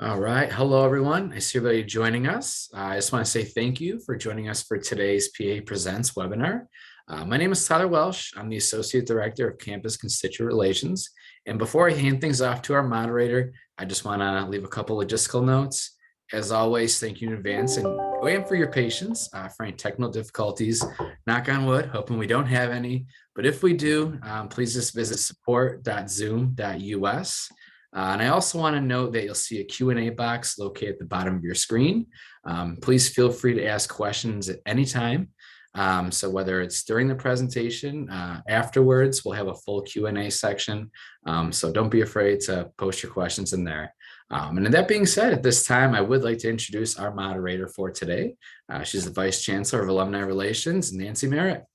All right. Hello, everyone. I see everybody joining us. I just want to say thank you for joining us for today's PA Presents webinar. My name is Tyler Welsh. I'm the Associate Director of Campus Constituent Relations. And before I hand things off to our moderator, I just want to leave a couple logistical notes. As always, thank you in advance and for your patience for any technical difficulties. Knock on wood, hoping we don't have any. But if we do, please just visit support.zoom.us. And I also want to note that you'll see a Q&A box located at the bottom of your screen. Please feel free to ask questions at any time. So whether it's during the presentation, afterwards, we'll have a full Q&A section. So don't be afraid to post your questions in there. And that being said, at this time, I would like to introduce our moderator for today. She's the Vice Chancellor of Alumni Relations, Nancy Merritt.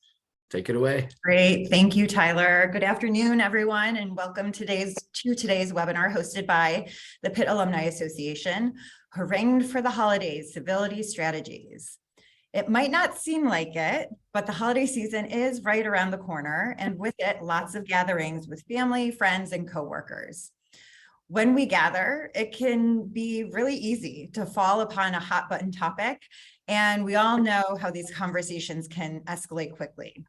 Take it away. Great. Thank you, Tyler. Good afternoon, everyone, and welcome to today's webinar hosted by the Pitt Alumni Association, Harangued for the Holidays, Civility Strategies. It might not seem like it, but the holiday season is right around the corner, and with it, lots of gatherings with family, friends, and coworkers. When we gather, it can be really easy to fall upon a hot button topic, and we all know how these conversations can escalate quickly.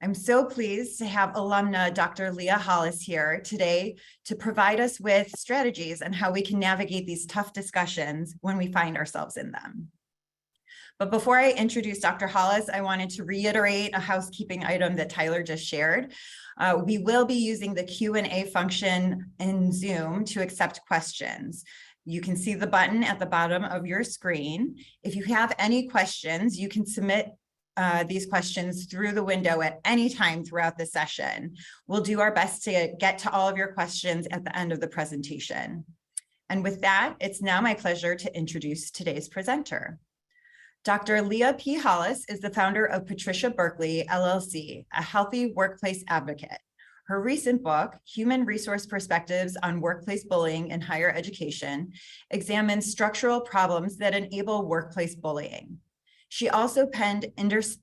I'm so pleased to have alumna Dr. Leah Hollis here today to provide us with strategies on how we can navigate these tough discussions when we find ourselves in them. But before I introduce Dr. Hollis, I wanted to reiterate a housekeeping item that Tyler just shared. We will be using the Q&A function in Zoom to accept questions. You can see the button at the bottom of your screen. If you have any questions, you can submit these questions through the window at any time throughout the session. We'll do our best to get to all of your questions at the end of the presentation. And with that, it's now my pleasure to introduce today's presenter. Dr. Leah P. Hollis is the founder of Patricia Berkly, LLC, a healthy workplace advocate. Her recent book, Human Resource Perspectives on Workplace Bullying in Higher Education, examines structural problems that enable workplace bullying. She also penned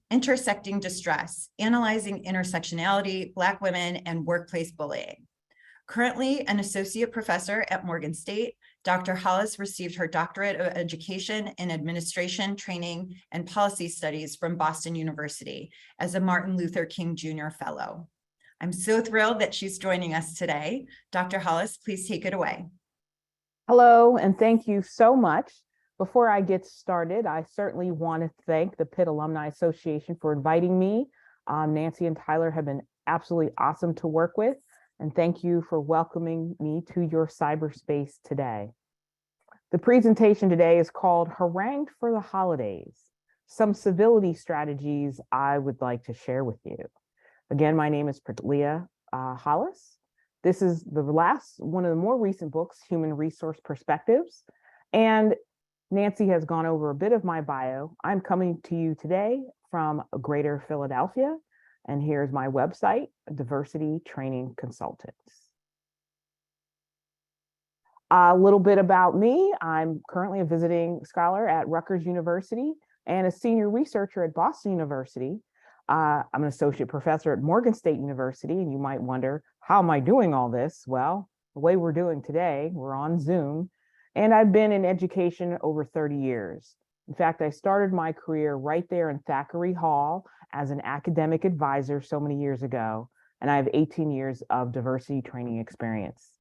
Intersecting Distress, Analyzing Intersectionality, Black Women, and Workplace Bullying. Currently an associate professor at Morgan State, Dr. Hollis received her doctorate of education in administration, training, and policy studies from Boston University as a Martin Luther King Jr. Fellow. I'm so thrilled that she's joining us today. Dr. Hollis, please take it away. Hello, and thank you so much. Before I get started, I certainly want to thank the Pitt Alumni Association for inviting me. Nancy and Tyler have been absolutely awesome to work with, and thank you for welcoming me to your cyberspace today. The presentation today is called Harangued for the Holidays, some civility strategies I would like to share with you. Again, my name is Leah Hollis. This is the one of the more recent books, Human Resource Perspectives, and Nancy has gone over a bit of my bio. I'm coming to you today from Greater Philadelphia, and here's my website, Diversity Training Consultants. A little bit about me. I'm currently a visiting scholar at Rutgers University and a senior researcher at Boston University. I'm an associate professor at Morgan State University, and you might wonder, how am I doing all this? Well, the way we're doing today, we're on Zoom. And I've been in education over 30 years. In fact, I started my career right there in Thackeray Hall as an academic advisor so many years ago, and I have 18 years of diversity training experience.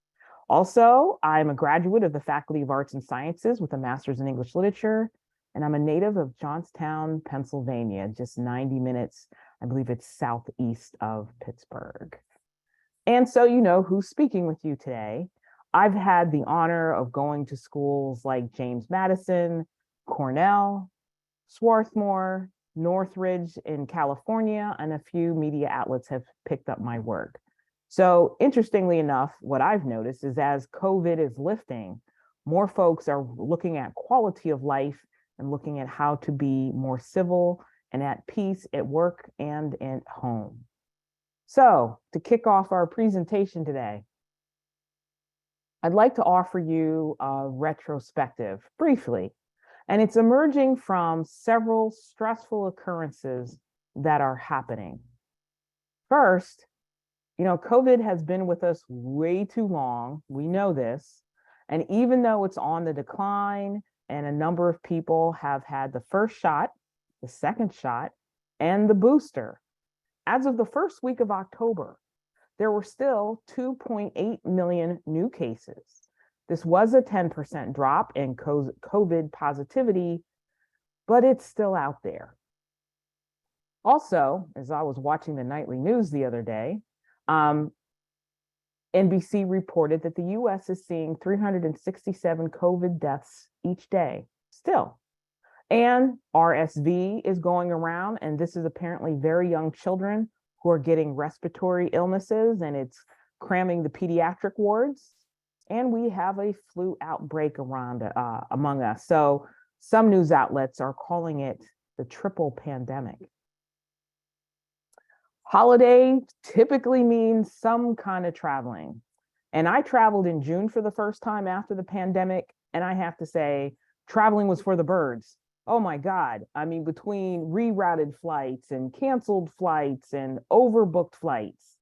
Also, I'm a graduate of the Faculty of Arts and Sciences with a master's in English literature, and I'm a native of Johnstown, Pennsylvania, just 90 minutes, I believe it's southeast of Pittsburgh. And so you know who's speaking with you today. I've had the honor of going to schools like James Madison, Cornell, Swarthmore, Northridge in California, and a few media outlets have picked up my work. So interestingly enough, what I've noticed is as COVID is lifting, more folks are looking at quality of life and looking at how to be more civil and at peace at work and at home. So to kick off our presentation today, I'd like to offer you a retrospective briefly, and it's emerging from several stressful occurrences that are happening. First, you know, COVID has been with us way too long. We know this. And even though it's on the decline and a number of people have had the first shot, the second shot, and the booster, as of the first week of October, there were still 2.8 million new cases. This was a 10% drop in COVID positivity, but it's still out there. Also, as I was watching the nightly news the other day, NBC reported that the US is seeing 367 COVID deaths each day still. And RSV is going around, and this is apparently very young children who are getting respiratory illnesses, and it's cramming the pediatric wards. And we have a flu outbreak around among us. So some news outlets are calling it the triple pandemic. Holiday typically means some kind of traveling. And I traveled in June for the first time after the pandemic. And I have to say, traveling was for the birds. Oh my God. I mean, between rerouted flights and canceled flights and overbooked flights,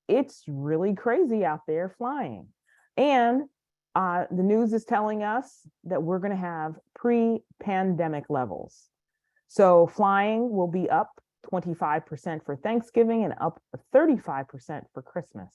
it's really crazy out there flying. And the news is telling us that we're going to have pre-pandemic levels. So flying will be up 25% for Thanksgiving and up 35% for Christmas.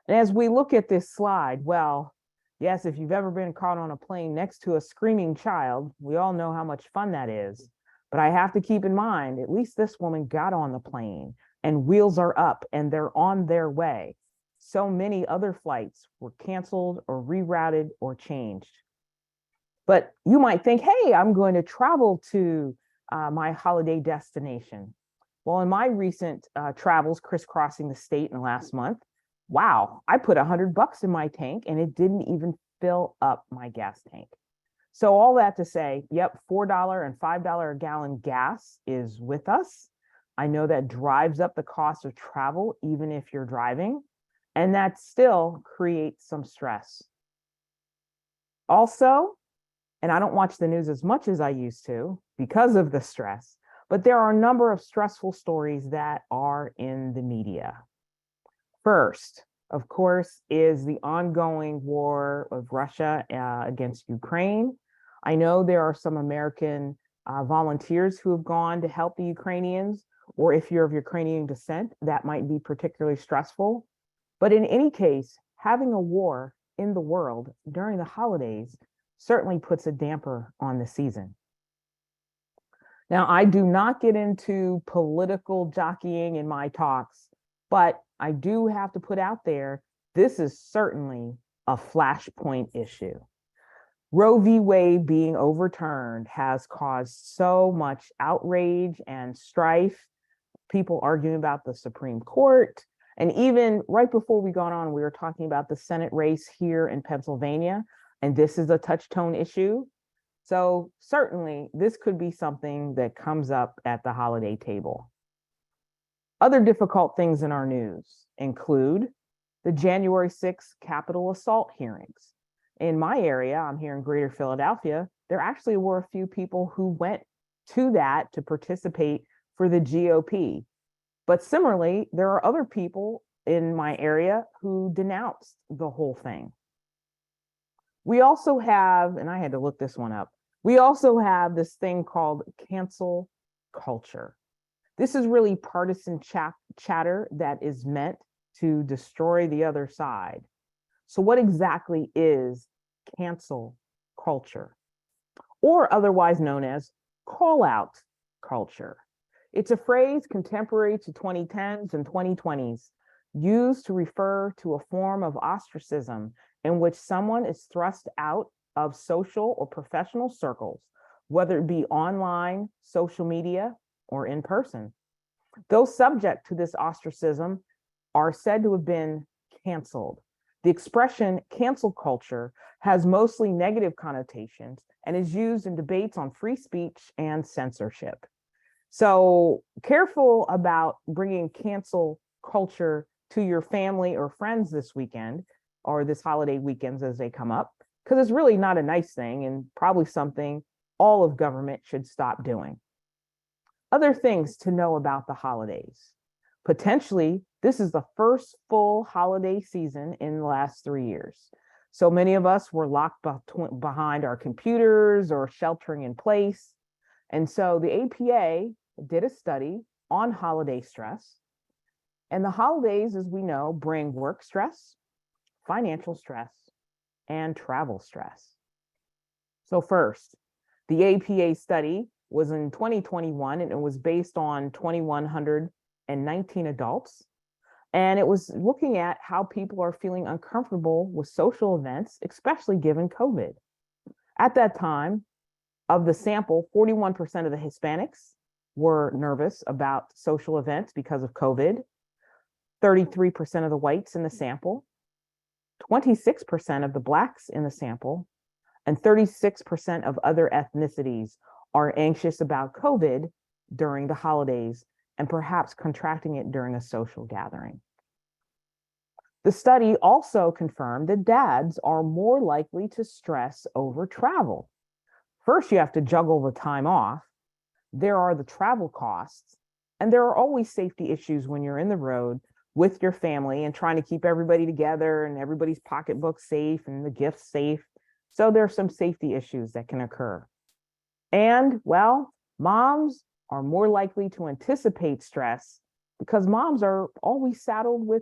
And as we look at this slide, well, yes, if you've ever been caught on a plane next to a screaming child, we all know how much fun that is. But I have to keep in mind, at least this woman got on the plane and wheels are up and they're on their way. So many other flights were canceled or rerouted or changed. But you might think, hey, I'm going to travel to my holiday destination. Well, in my recent travels crisscrossing the state in the last month, wow, I put $100 in my tank and it didn't even fill up my gas tank. So all that to say, yep, $4 and $5 a gallon gas is with us. I know that drives up the cost of travel, even if you're driving, and that still creates some stress. Also, and I don't watch the news as much as I used to because of the stress, but there are a number of stressful stories that are in the media. First, of course, is the ongoing war of Russia against Ukraine. I know there are some American volunteers who have gone to help the Ukrainians, or if you're of Ukrainian descent, that might be particularly stressful. But in any case, having a war in the world during the holidays certainly puts a damper on the season. Now, I do not get into political jockeying in my talks, but I do have to put out there, this is certainly a flashpoint issue. Roe v. Wade being overturned has caused so much outrage and strife, people arguing about the Supreme Court. And even right before we got on, we were talking about the Senate race here in Pennsylvania, and this is a touch tone issue. So certainly this could be something that comes up at the holiday table. Other difficult things in our news include the January 6th Capitol assault hearings. In my area, I'm here in Greater Philadelphia, there actually were a few people who went to that to participate for the GOP. But similarly, there are other people in my area who denounced the whole thing. We also have, and I had to look this one up, we also have this thing called cancel culture. This is really partisan chatter that is meant to destroy the other side. So what exactly is cancel culture, or otherwise known as call out culture? It's a phrase contemporary to 2010s and 2020s, used to refer to a form of ostracism in which someone is thrust out of social or professional circles, whether it be online, social media, or in person. Those subject to this ostracism are said to have been canceled. The expression cancel culture has mostly negative connotations and is used in debates on free speech and censorship. So careful about bringing cancel culture to your family or friends this weekend, or this holiday weekends as they come up, because it's really not a nice thing and probably something all of government should stop doing. Other things to know about the holidays. Potentially, this is the first full holiday season in the last 3 years. So many of us were locked behind our computers or sheltering in place. And so the APA did a study on holiday stress. And the holidays, as we know, bring work stress, financial stress, and travel stress. So first, the APA study was in 2021, and it was based on 2,119 adults. And it was looking at how people are feeling uncomfortable with social events, especially given COVID. At that time, of the sample, 41% of the Hispanics were nervous about social events because of COVID, 33% of the whites in the sample, 26% of the Blacks in the sample, and 36% of other ethnicities are anxious about COVID during the holidays and perhaps contracting it during a social gathering. The study also confirmed that dads are more likely to stress over travel. First, you have to juggle the time off. There are the travel costs, and there are always safety issues when you're in the road with your family and trying to keep everybody together and everybody's pocketbook safe and the gifts safe. So there are some safety issues that can occur. And, well, moms are more likely to anticipate stress because moms are always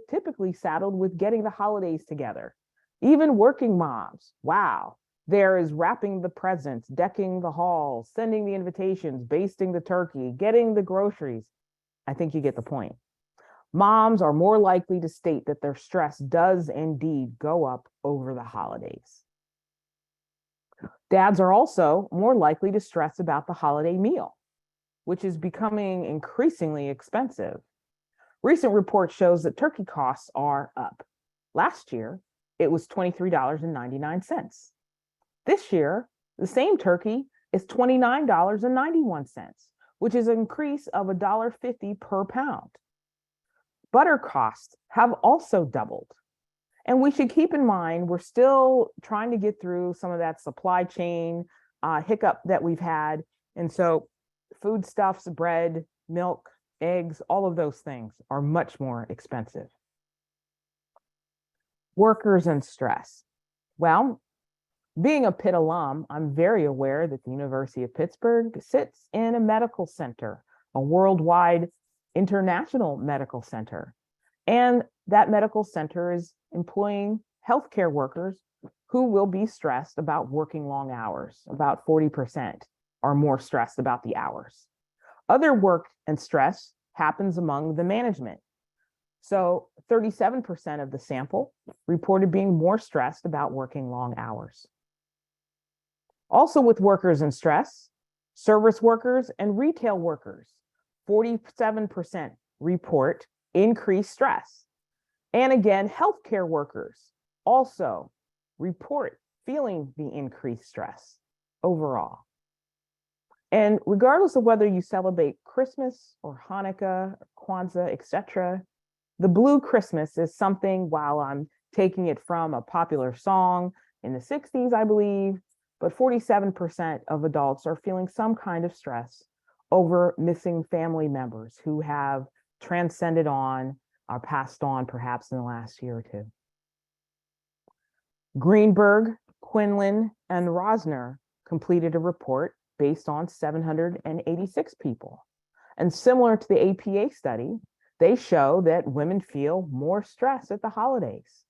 typically saddled with getting the holidays together. Even working moms, wow, there is wrapping the presents, decking the halls, sending the invitations, basting the turkey, getting the groceries. I think you get the point. Moms are more likely to state that their stress does indeed go up over the holidays. Dads are also more likely to stress about the holiday meal, which is becoming increasingly expensive. Recent report shows that turkey costs are up. Last year, it was $23.99. This year, the same turkey is $29.91, which is an increase of $1.50 per pound. Butter costs have also doubled. And we should keep in mind, we're still trying to get through some of that supply chain hiccup that we've had. And so foodstuffs, bread, milk, eggs, all of those things are much more expensive. Workers and stress. Well, being a Pitt alum, I'm very aware that the University of Pittsburgh sits in a medical center, a worldwide international medical center. And that medical center is employing healthcare workers who will be stressed about working long hours. About 40% are more stressed about the hours. Other work and stress happens among the management. So 37% of the sample reported being more stressed about working long hours. Also with workers and stress, service workers and retail workers, 47% report increased stress. And again, healthcare workers also report feeling the increased stress overall. And regardless of whether you celebrate Christmas or Hanukkah, or Kwanzaa, etc., the blue Christmas is something, while I'm taking it from a popular song in the 60s, I believe, but 47% of adults are feeling some kind of stress over missing family members who have transcended on or passed on perhaps in the last year or two. Greenberg, Quinlan, and Rosner completed a report based on 786 people. And similar to the APA study, they show that women feel more stress at the holidays.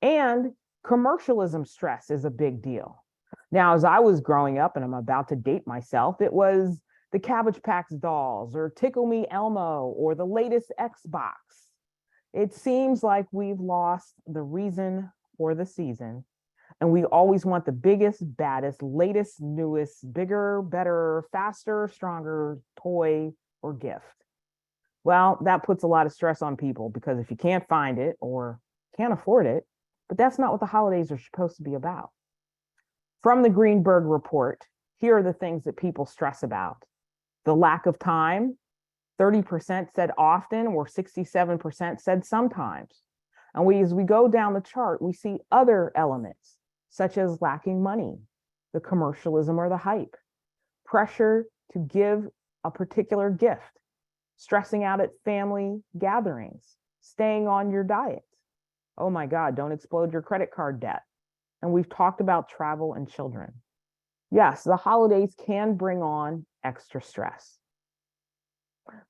And commercialism stress is a big deal. Now, as I was growing up, and I'm about to date myself, it was the Cabbage Patch dolls or Tickle Me Elmo or the latest Xbox. It seems like we've lost the reason for the season. And we always want the biggest, baddest, latest, newest, bigger, better, faster, stronger toy or gift. Well, that puts a lot of stress on people because if you can't find it or can't afford it, but that's not what the holidays are supposed to be about. From the Greenberg report, here are the things that people stress about. The lack of time, 30% said often, or 67% said sometimes. And as we go down the chart, we see other elements, such as lacking money, the commercialism or the hype, pressure to give a particular gift, stressing out at family gatherings, staying on your diet. Oh my God, don't explode your credit card debt. and we've talked about travel and children. Yes, the holidays can bring on extra stress.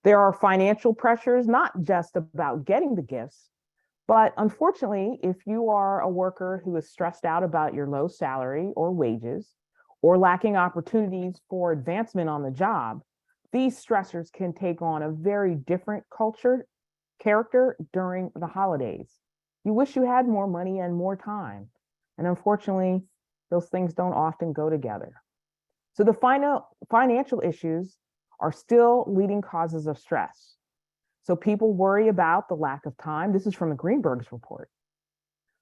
There are financial pressures, not just about getting the gifts, but unfortunately, if you are a worker who is stressed out about your low salary or wages, or lacking opportunities for advancement on the job, these stressors can take on a very different character during the holidays. You wish you had more money and more time. And unfortunately, those things don't often go together. So the financial issues are still leading causes of stress. So people worry about the lack of time. This is from the Greenberg's report.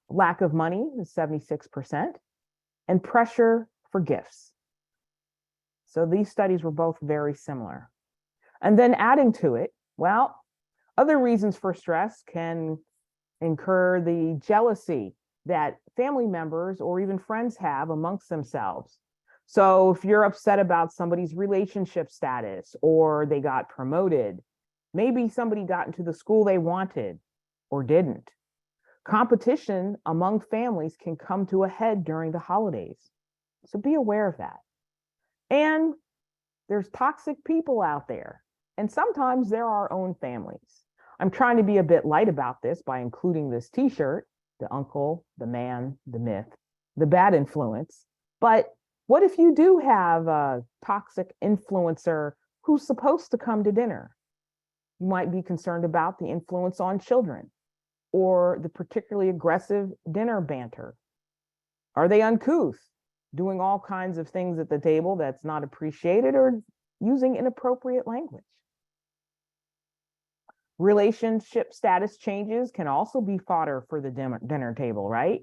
Lack of money is 76%, and pressure for gifts. So these studies were both very similar. And then adding to it, well, other reasons for stress can incur the jealousy that family members or even friends have amongst themselves. So if you're upset about somebody's relationship status, or they got promoted, maybe somebody got into the school they wanted or didn't. Competition among families can come to a head during the holidays. So be aware of that. And there's toxic people out there, and sometimes they're our own families. I'm trying to be a bit light about this by including this t-shirt, the uncle, the man, the myth, the bad influence. But what if you do have a toxic influencer who's supposed to come to dinner? You might be concerned about the influence on children or the particularly aggressive dinner banter. Are they uncouth, doing all kinds of things at the table that's not appreciated, or using inappropriate language? Relationship status changes can also be fodder for the dinner table, right?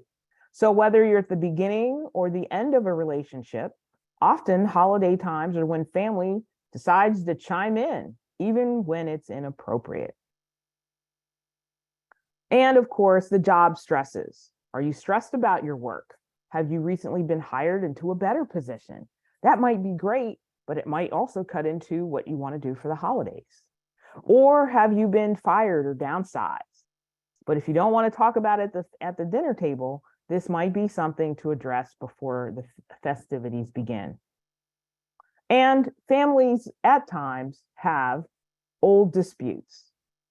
So whether you're at the beginning or the end of a relationship, often holiday times are when family decides to chime in, even when it's inappropriate. And of course, the job stresses. Are you stressed about your work? Have you recently been hired into a better position? That might be great, but it might also cut into what you want to do for the holidays. Or have you been fired or downsized? But if you don't want to talk about it at the dinner table, this might be something to address before the festivities begin. And families at times have old disputes.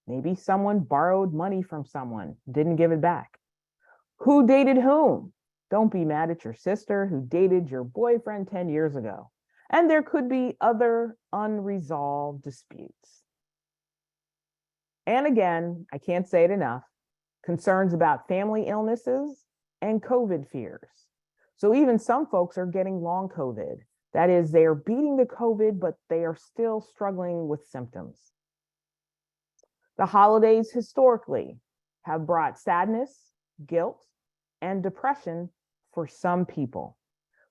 Maybe someone borrowed money from someone, didn't give it back. Who dated whom? Don't be mad at your sister who dated your boyfriend 10 years ago. And there could be other unresolved disputes. And again, I can't say it enough, concerns about family illnesses and COVID fears. So even some folks are getting long COVID. That is, they are beating the COVID, but they are still struggling with symptoms. The holidays historically have brought sadness, guilt, and depression for some people.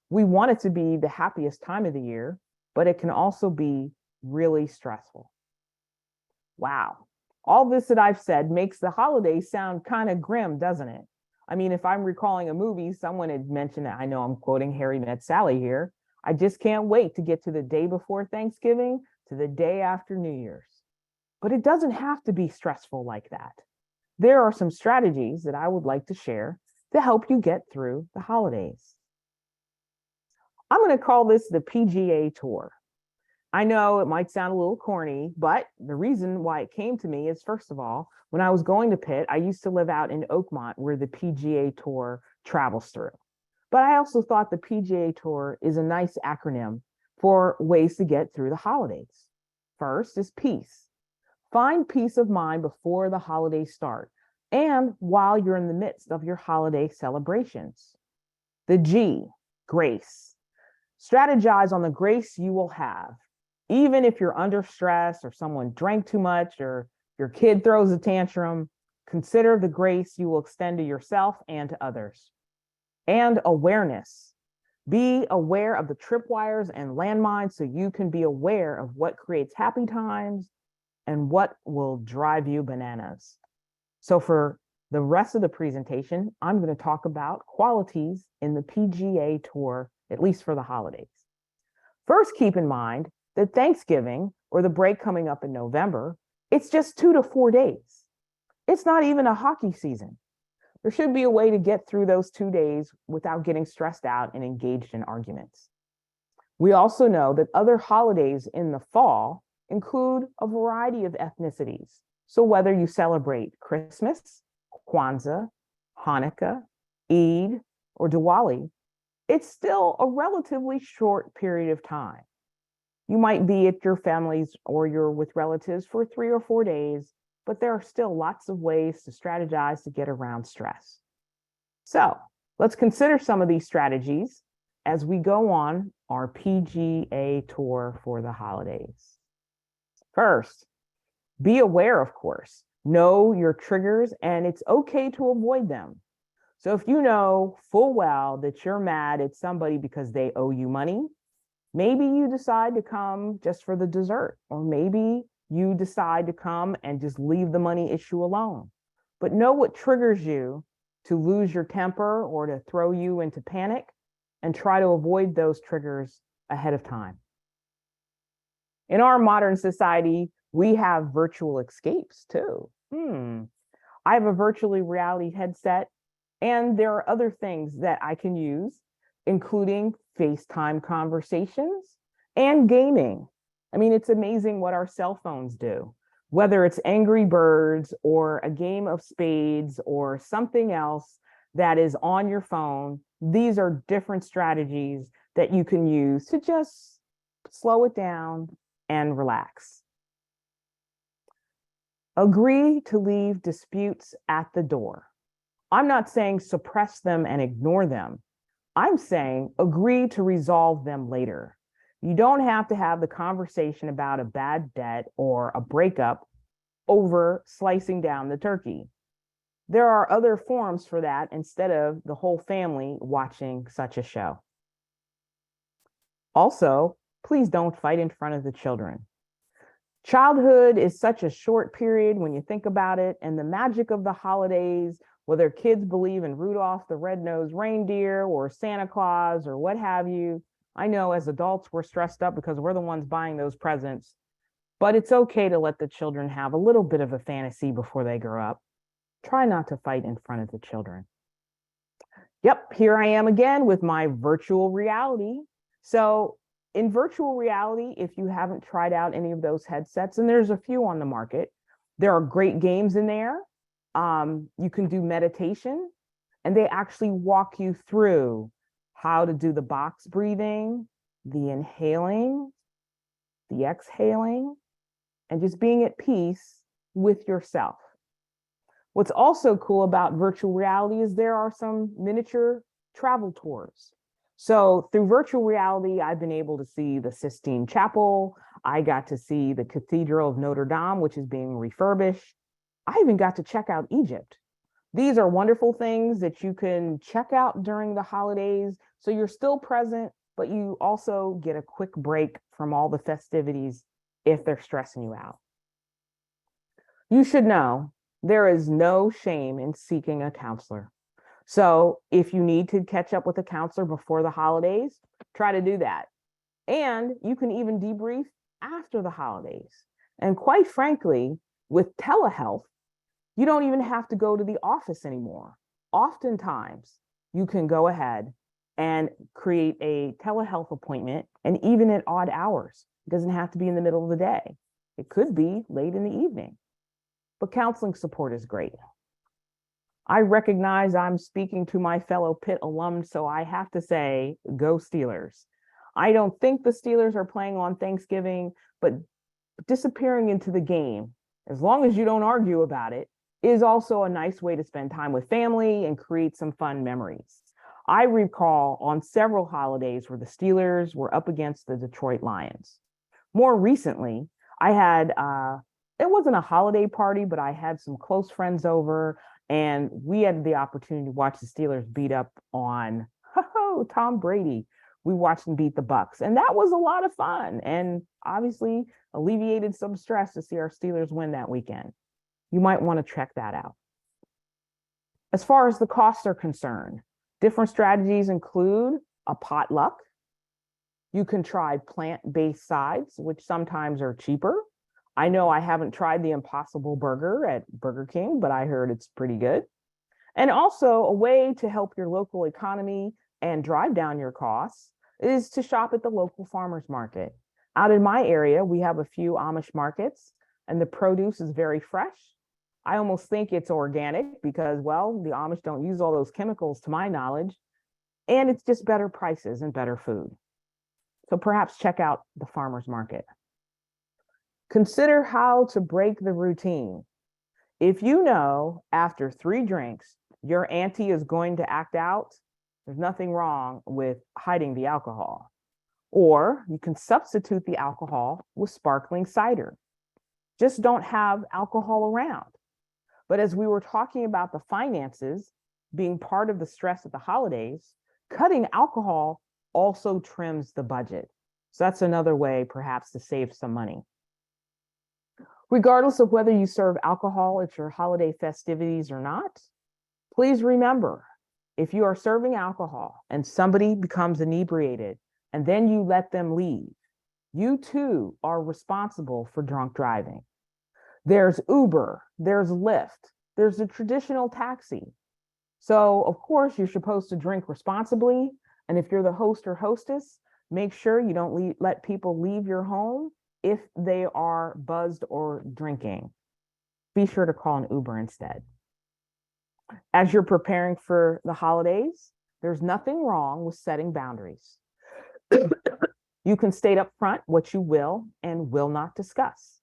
We want it to be the happiest time of the year, but it can also be really stressful. Wow. All this that I've said makes the holidays sound kind of grim, doesn't it? I mean, if I'm recalling a movie, someone had mentioned it. I know I'm quoting Harry Met Sally here. I just can't wait to get to the day before Thanksgiving to the day after New Year's. But it doesn't have to be stressful like that. There are some strategies that I would like to share to help you get through the holidays. I'm going to call this the PGA Tour. I know it might sound a little corny, but the reason why it came to me is, first of all, when I was going to Pitt, I used to live out in Oakmont where the PGA Tour travels through. But I also thought the PGA Tour is a nice acronym for ways to get through the holidays. First is peace. Find peace of mind before the holidays start and while you're in the midst of your holiday celebrations. The G, grace. Strategize on the grace you will have. Even if you're under stress or someone drank too much or your kid throws a tantrum, consider the grace you will extend to yourself and to others. And awareness. Be aware of the tripwires and landmines so you can be aware of what creates happy times and what will drive you bananas. So for the rest of the presentation, I'm going to talk about qualities in the PGA Tour, at least for the holidays. First, keep in mind that Thanksgiving, or the break coming up in November, it's just 2 to 4 days. It's not even a hockey season. There should be a way to get through those 2 days without getting stressed out and engaged in arguments. We also know that other holidays in the fall include a variety of ethnicities. So whether you celebrate Christmas, Kwanzaa, Hanukkah, Eid, or Diwali, it's still a relatively short period of time. You might be at your family's or you're with relatives for 3 or 4 days, but there are still lots of ways to strategize to get around stress. So let's consider some of these strategies as we go on our PGA tour for the holidays. First, be aware, of course. Know your triggers, and it's okay to avoid them. So if you know full well that you're mad at somebody because they owe you money, maybe you decide to come just for the dessert, or maybe you decide to come and just leave the money issue alone. But know what triggers you to lose your temper or to throw you into panic, and try to avoid those triggers ahead of time. In our modern society, we have virtual escapes too. I have a virtual reality headset, and there are other things that I can use, including FaceTime conversations and gaming. I mean, it's amazing what our cell phones do, whether it's Angry Birds or a game of spades or something else that is on your phone. These are different strategies that you can use to just slow it down and relax. Agree to leave disputes at the door. I'm not saying suppress them and ignore them. I'm saying agree to resolve them later. You don't have to have the conversation about a bad debt or a breakup over slicing down the turkey. There are other forms for that instead of the whole family watching such a show. Also, please don't fight in front of the children. Childhood is such a short period when you think about it, and the magic of the holidays, whether kids believe in Rudolph the Red-Nosed Reindeer or Santa Claus or what have you. I know as adults we're stressed up because we're the ones buying those presents, but it's okay to let the children have a little bit of a fantasy before they grow up. Try not to fight in front of the children. Yep, here I am again with my virtual reality. So in virtual reality, if you haven't tried out any of those headsets, and there's a few on the market, there are great games in there. You can do meditation, and they actually walk you through how to do the box breathing, the inhaling, the exhaling, and just being at peace with yourself. What's also cool about virtual reality is there are some miniature travel tours. So through virtual reality, I've been able to see the Sistine Chapel. I got to see the Cathedral of Notre Dame, which is being refurbished. I even got to check out Egypt. These are wonderful things that you can check out during the holidays. So you're still present, but you also get a quick break from all the festivities if they're stressing you out. You should know there is no shame in seeking a counselor. So if you need to catch up with a counselor before the holidays, try to do that. And you can even debrief after the holidays. And quite frankly, with telehealth, you don't even have to go to the office anymore. Oftentimes, you can go ahead and create a telehealth appointment, and even at odd hours. It doesn't have to be in the middle of the day. It could be late in the evening. But counseling support is great. I recognize I'm speaking to my fellow Pitt alums, so I have to say, go Steelers. I don't think the Steelers are playing on Thanksgiving, but disappearing into the game, as long as you don't argue about it, is also a nice way to spend time with family and create some fun memories. I recall on several holidays where the Steelers were up against the Detroit Lions. More recently, I had, it wasn't a holiday party, but I had some close friends over, and we had the opportunity to watch the Steelers beat up on Tom Brady. We watched them beat the Bucs, and that was a lot of fun, and obviously alleviated some stress to see our Steelers win that weekend. You might want to check that out. As far as the costs are concerned, different strategies include a potluck. You can try plant-based sides, which sometimes are cheaper. I know I haven't tried the Impossible Burger at Burger King, but I heard it's pretty good. And also a way to help your local economy and drive down your costs is to shop at the local farmers market. Out in my area, we have a few Amish markets and the produce is very fresh. I almost think it's organic because, well, the Amish don't use all those chemicals to my knowledge, and it's just better prices and better food. So perhaps check out the farmers market. Consider how to break the routine. If you know after 3 drinks, your auntie is going to act out, there's nothing wrong with hiding the alcohol. Or you can substitute the alcohol with sparkling cider. Just don't have alcohol around. But as we were talking about the finances being part of the stress of the holidays, cutting alcohol also trims the budget. So that's another way perhaps to save some money. Regardless of whether you serve alcohol at your holiday festivities or not, please remember, if you are serving alcohol and somebody becomes inebriated and then you let them leave, you too are responsible for drunk driving. There's Uber, there's Lyft, there's a traditional taxi. So of course you're supposed to drink responsibly. And if you're the host or hostess, make sure you don't let people leave your home if they are buzzed or drinking. Be sure to call an Uber instead. As you're preparing for the holidays, there's nothing wrong with setting boundaries. You can state up front what you will and will not discuss.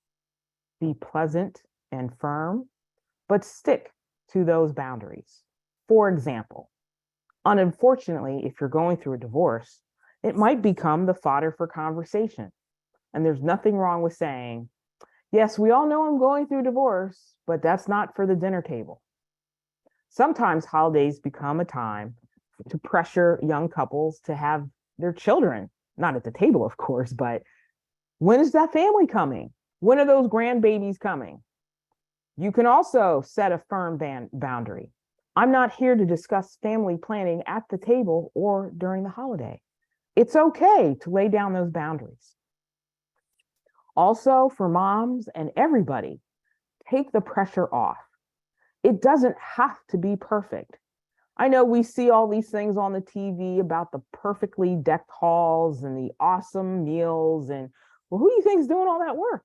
Be pleasant and firm, but stick to those boundaries. For example, unfortunately, if you're going through a divorce, it might become the fodder for conversation. And there's nothing wrong with saying, yes, we all know I'm going through divorce, but that's not for the dinner table. Sometimes holidays become a time to pressure young couples to have their children, not at the table, of course, but when is that family coming? When are those grandbabies coming? You can also set a firm boundary. I'm not here to discuss family planning at the table or during the holiday. It's okay to lay down those boundaries. Also, for moms and everybody, take the pressure off. It doesn't have to be perfect. I know we see all these things on the TV about the perfectly decked halls and the awesome meals, and well, who do you think is doing all that work?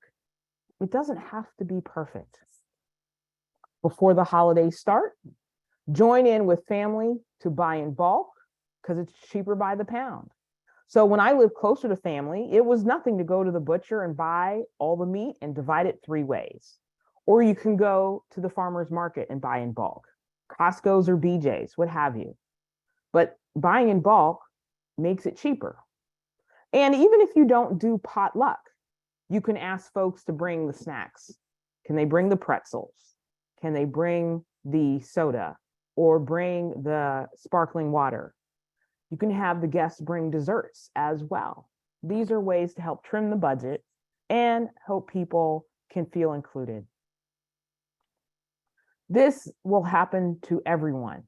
It doesn't have to be perfect. Before the holidays start, join in with family to buy in bulk because it's cheaper by the pound. So when I lived closer to family, it was nothing to go to the butcher and buy all the meat and divide it 3 ways. Or you can go to the farmer's market and buy in bulk, Costco's or BJ's, what have you. But buying in bulk makes it cheaper. And even if you don't do potluck, you can ask folks to bring the snacks. Can they bring the pretzels? Can they bring the soda or bring the sparkling water? You can have the guests bring desserts as well. These are ways to help trim the budget and hope people can feel included. This will happen to everyone.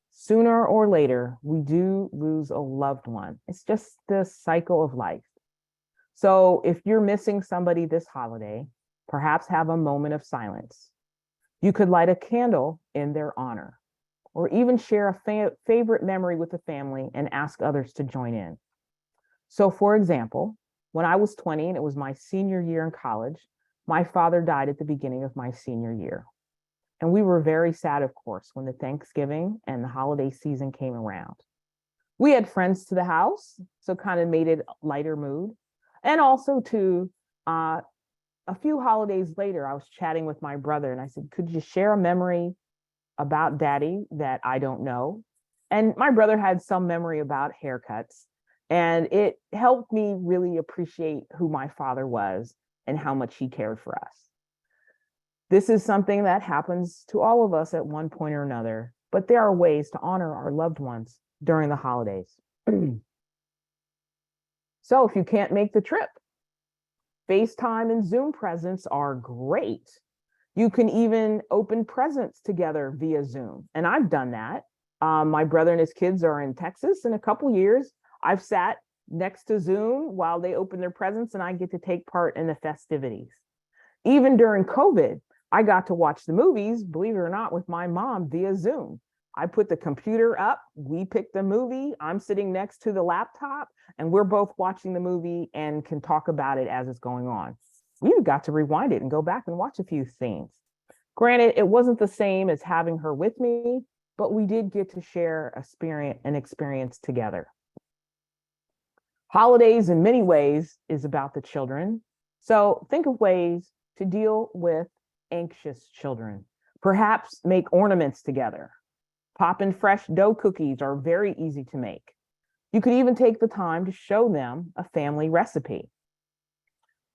Sooner or later, we do lose a loved one. It's just the cycle of life. So if you're missing somebody this holiday, perhaps have a moment of silence. You could light a candle in their honor, or even share a favorite memory with the family and ask others to join in. So for example, when I was 20 and it was my senior year in college, my father died at the beginning of my senior year. And we were very sad, of course, when the Thanksgiving and the holiday season came around. We had friends to the house, so kind of made it a lighter mood. And also too, a few holidays later, I was chatting with my brother and I said, could you share a memory about daddy that I don't know? And my brother had some memory about haircuts, and it helped me really appreciate who my father was and how much he cared for us. This is something that happens to all of us at one point or another, but there are ways to honor our loved ones during the holidays. So if you can't make the trip, FaceTime and Zoom presents are great. You can even open presents together via Zoom. And I've done that. My brother and his kids are in Texas. In a couple years, I've sat next to Zoom while they open their presents and I get to take part in the festivities. Even during COVID, I got to watch the movies, believe it or not, with my mom via Zoom. I put the computer up, we pick the movie, I'm sitting next to the laptop, and we're both watching the movie and can talk about it as it's going on. We got to rewind it and go back and watch a few scenes. Granted, it wasn't the same as having her with me, but we did get to share an experience together. Holidays, in many ways, is about the children. So think of ways to deal with anxious children. Perhaps make ornaments together. Pop-in fresh dough cookies are very easy to make. You could even take the time to show them a family recipe.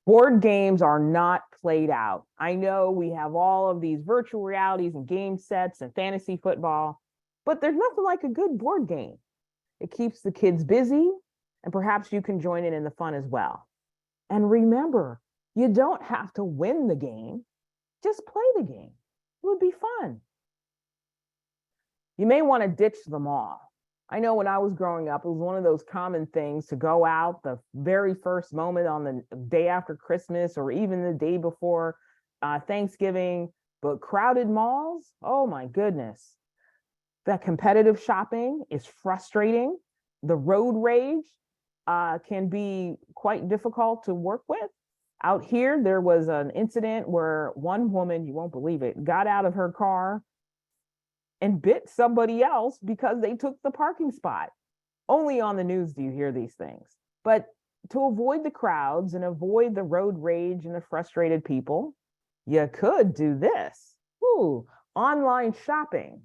Board games are not played out. I know we have all of these virtual realities and game sets and fantasy football, but there's nothing like a good board game. It keeps the kids busy, and perhaps you can join in the fun as well. And remember, you don't have to win the game, just play the game. It would be fun. You may want to ditch them all. I know when I was growing up, it was one of those common things to go out the very first moment on the day after Christmas or even the day before Thanksgiving, but crowded malls, oh my goodness. That competitive shopping is frustrating. The road rage can be quite difficult to work with. Out here, there was an incident where one woman, you won't believe it, got out of her car and bit somebody else because they took the parking spot. Only on the news do you hear these things. But to avoid the crowds and avoid the road rage and the frustrated people, you could do this. Online shopping.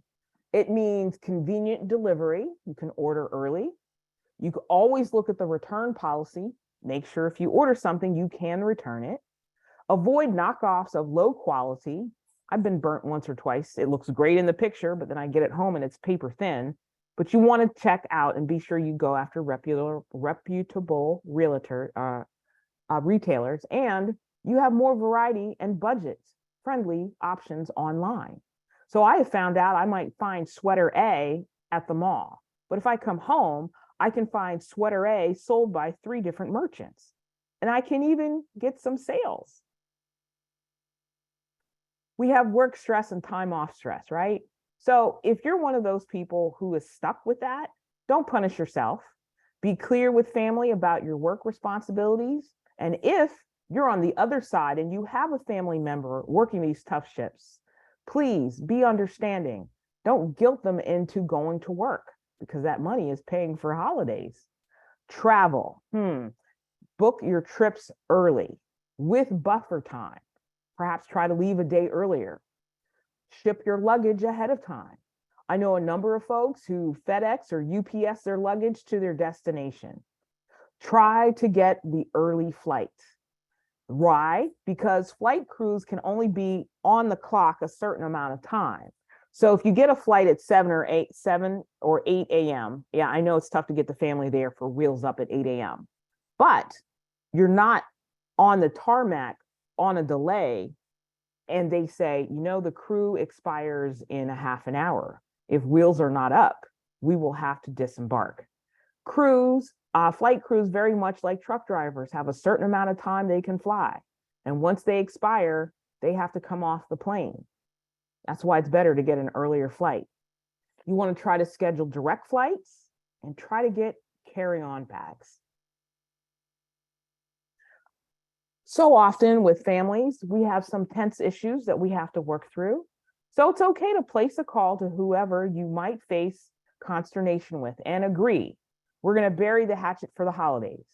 It means convenient delivery. You can order early. You can always look at the return policy. Make sure if you order something, you can return it. Avoid knockoffs of low quality. I've been burnt once or twice. It looks great in the picture, but then I get it home and it's paper thin. But you want to check out and be sure you go after reputable retailers, and you have more variety and budget-friendly options online. So I have found out I might find sweater A at the mall, but if I come home, I can find sweater A sold by 3 different merchants, and I can even get some sales. We have work stress and time off stress, right? So if you're one of those people who is stuck with that, don't punish yourself. Be clear with family about your work responsibilities. And if you're on the other side and you have a family member working these tough shifts, please be understanding. Don't guilt them into going to work because that money is paying for holidays. Travel. Book your trips early with buffer time. Perhaps try to leave a day earlier. Ship your luggage ahead of time. I know a number of folks who FedEx or UPS their luggage to their destination. Try to get the early flight. Why? Because flight crews can only be on the clock a certain amount of time. So if you get a flight at 7 or 8 a.m., yeah, I know it's tough to get the family there for wheels up at 8 a.m., but you're not on the tarmac on a delay, and they say, the crew expires in a half an hour. If wheels are not up, we will have to disembark. Flight crews, very much like truck drivers, have a certain amount of time they can fly. And once they expire, they have to come off the plane. That's why it's better to get an earlier flight. You want to try to schedule direct flights and try to get carry-on bags. So often with families, we have some tense issues that we have to work through. So it's okay to place a call to whoever you might face consternation with and agree. We're going to bury the hatchet for the holidays,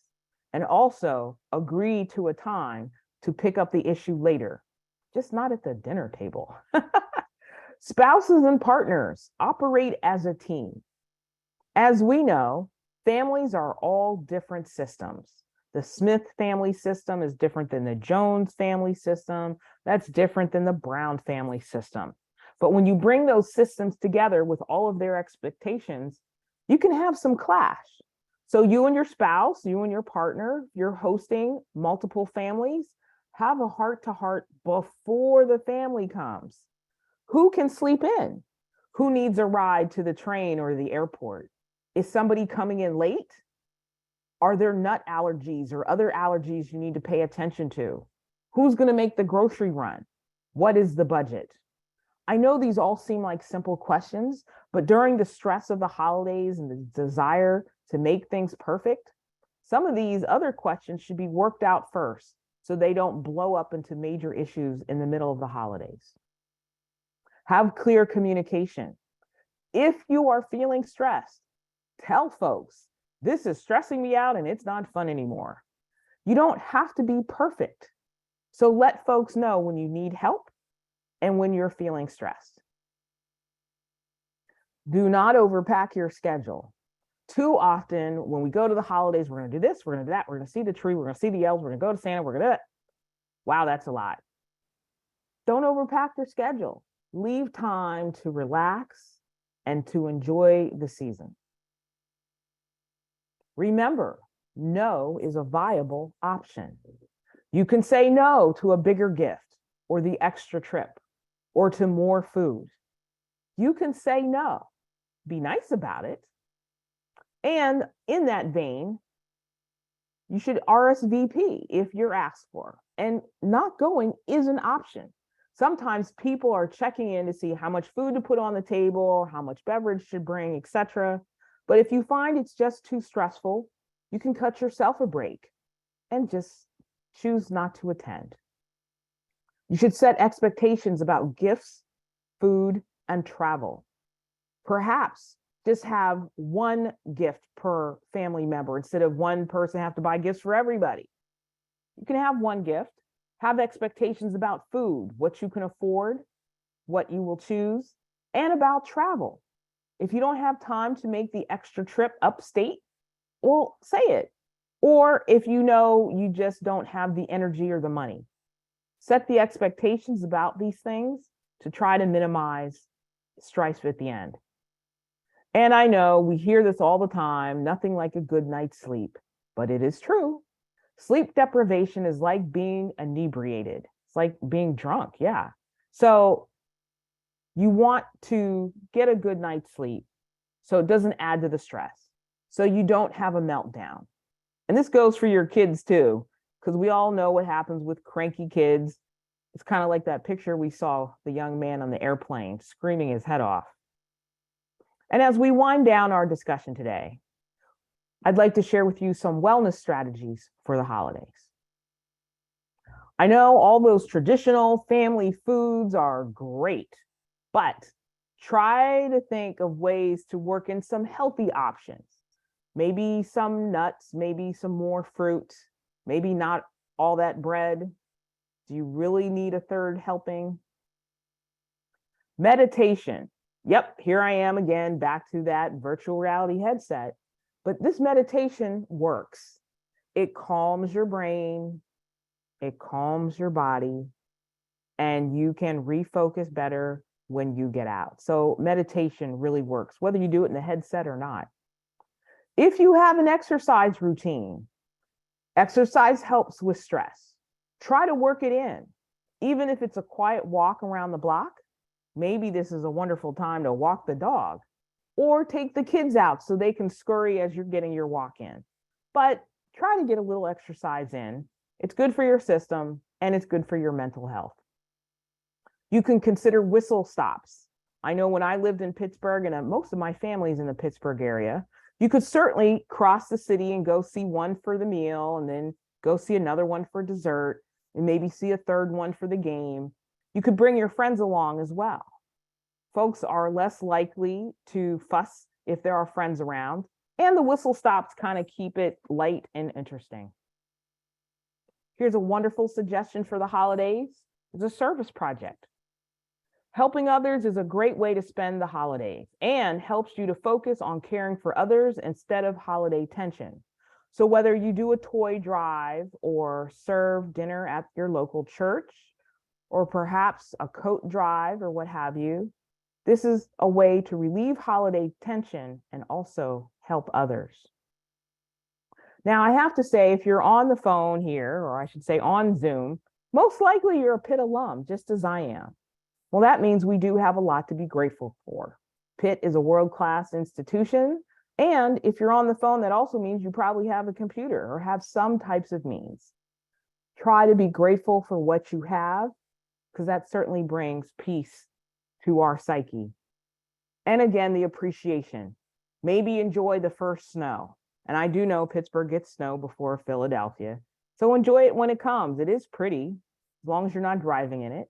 and also agree to a time to pick up the issue later, just not at the dinner table. Spouses and partners operate as a team. As we know, families are all different systems. The Smith family system is different than the Jones family system. That's different than the Brown family system. But when you bring those systems together with all of their expectations, you can have some clash. So you and your spouse, you and your partner, you're hosting multiple families, have a heart-to-heart before the family comes. Who can sleep in? Who needs a ride to the train or the airport? Is somebody coming in late? Are there nut allergies or other allergies you need to pay attention to? Who's going to make the grocery run? What is the budget? I know these all seem like simple questions, But during the stress of the holidays and the desire to make things perfect, some of these other questions should be worked out first so they don't blow up into major issues in the middle of the holidays. Have clear communication. If you are feeling stressed, tell folks, this is stressing me out and it's not fun anymore. You don't have to be perfect. So let folks know when you need help and when you're feeling stressed. Do not overpack your schedule. Too often when we go to the holidays, we're going to do this, we're going to do that, we're going to see the tree, we're going to see the elves, we're going to go to Santa, we're going to, wow, that's a lot. Don't overpack your schedule. Leave time to relax and to enjoy the season. Remember, no is a viable option. You can say no to a bigger gift or the extra trip or to more food. You can say no. Be nice about it. And in that vein, you should RSVP if you're asked for. And not going is an option. Sometimes people are checking in to see how much food to put on the table, how much beverage to bring, etc. But if you find it's just too stressful, you can cut yourself a break and just choose not to attend. You should set expectations about gifts, food, and travel. Perhaps just have one gift per family member instead of one person have to buy gifts for everybody. You can have one gift, have expectations about food, what you can afford, what you will choose, and about travel. If you don't have time to make the extra trip upstate, well, say it. Or if you know you just don't have the energy or the money, set the expectations about these things to try to minimize strife at the end. And I know we hear this all the time, nothing like a good night's sleep, but it is true. Sleep deprivation is like being inebriated. It's like being drunk, yeah. So you want to get a good night's sleep so it doesn't add to the stress, so you don't have a meltdown. And this goes for your kids too, because we all know what happens with cranky kids. It's kind of like that picture we saw, the young man on the airplane screaming his head off. And as we wind down our discussion today, I'd like to share with you some wellness strategies for the holidays. I know all those traditional family foods are great, but try to think of ways to work in some healthy options. Maybe some nuts, maybe some more fruit, maybe not all that bread. Do you really need a third helping? Meditation. Yep, here I am again, back to that virtual reality headset. But this meditation works. It calms your brain, it calms your body, and you can refocus better when you get out. So meditation really works, whether you do it in the headset or not. If you have an exercise routine, exercise helps with stress. Try to work it in, even if it's a quiet walk around the block. Maybe this is a wonderful time to walk the dog or take the kids out so they can scurry as you're getting your walk in. But try to get a little exercise in. It's good for your system and it's good for your mental health. You can consider whistle stops. I know when I lived in Pittsburgh, and most of my family's in the Pittsburgh area, you could certainly cross the city and go see one for the meal and then go see another one for dessert and maybe see a third one for the game. You could bring your friends along as well. Folks are less likely to fuss if there are friends around, and the whistle stops kind of keep it light and interesting. Here's a wonderful suggestion for the holidays. It's a service project. Helping others is a great way to spend the holidays and helps you to focus on caring for others instead of holiday tension. So whether you do a toy drive or serve dinner at your local church, or perhaps a coat drive or what have you, this is a way to relieve holiday tension and also help others. Now, I have to say, if you're on the phone here, or I should say on Zoom, most likely you're a Pitt alum, just as I am. Well, that means we do have a lot to be grateful for. Pitt is a world-class institution, and if you're on the phone, that also means you probably have a computer or have some types of means. Try to be grateful for what you have, because that certainly brings peace to our psyche. And again, the appreciation. Maybe enjoy the first snow. And I do know Pittsburgh gets snow before Philadelphia. So enjoy it when it comes. It is pretty, as long as you're not driving in it.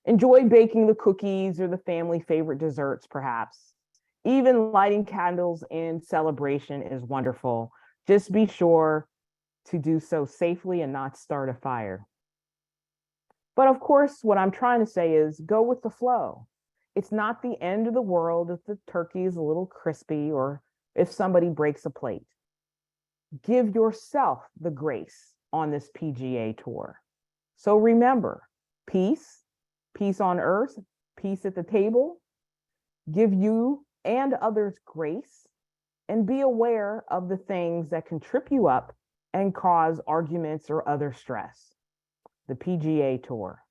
Enjoy baking the cookies or the family favorite desserts, perhaps. Even lighting candles in celebration is wonderful. Just be sure to do so safely and not start a fire. But of course, what I'm trying to say is go with the flow. It's not the end of the world if the turkey is a little crispy or if somebody breaks a plate. Give yourself the grace on this PGA tour. So remember, peace on earth, peace at the table. Give you and others grace, and be aware of the things that can trip you up and cause arguments or other stress. The PGA tour.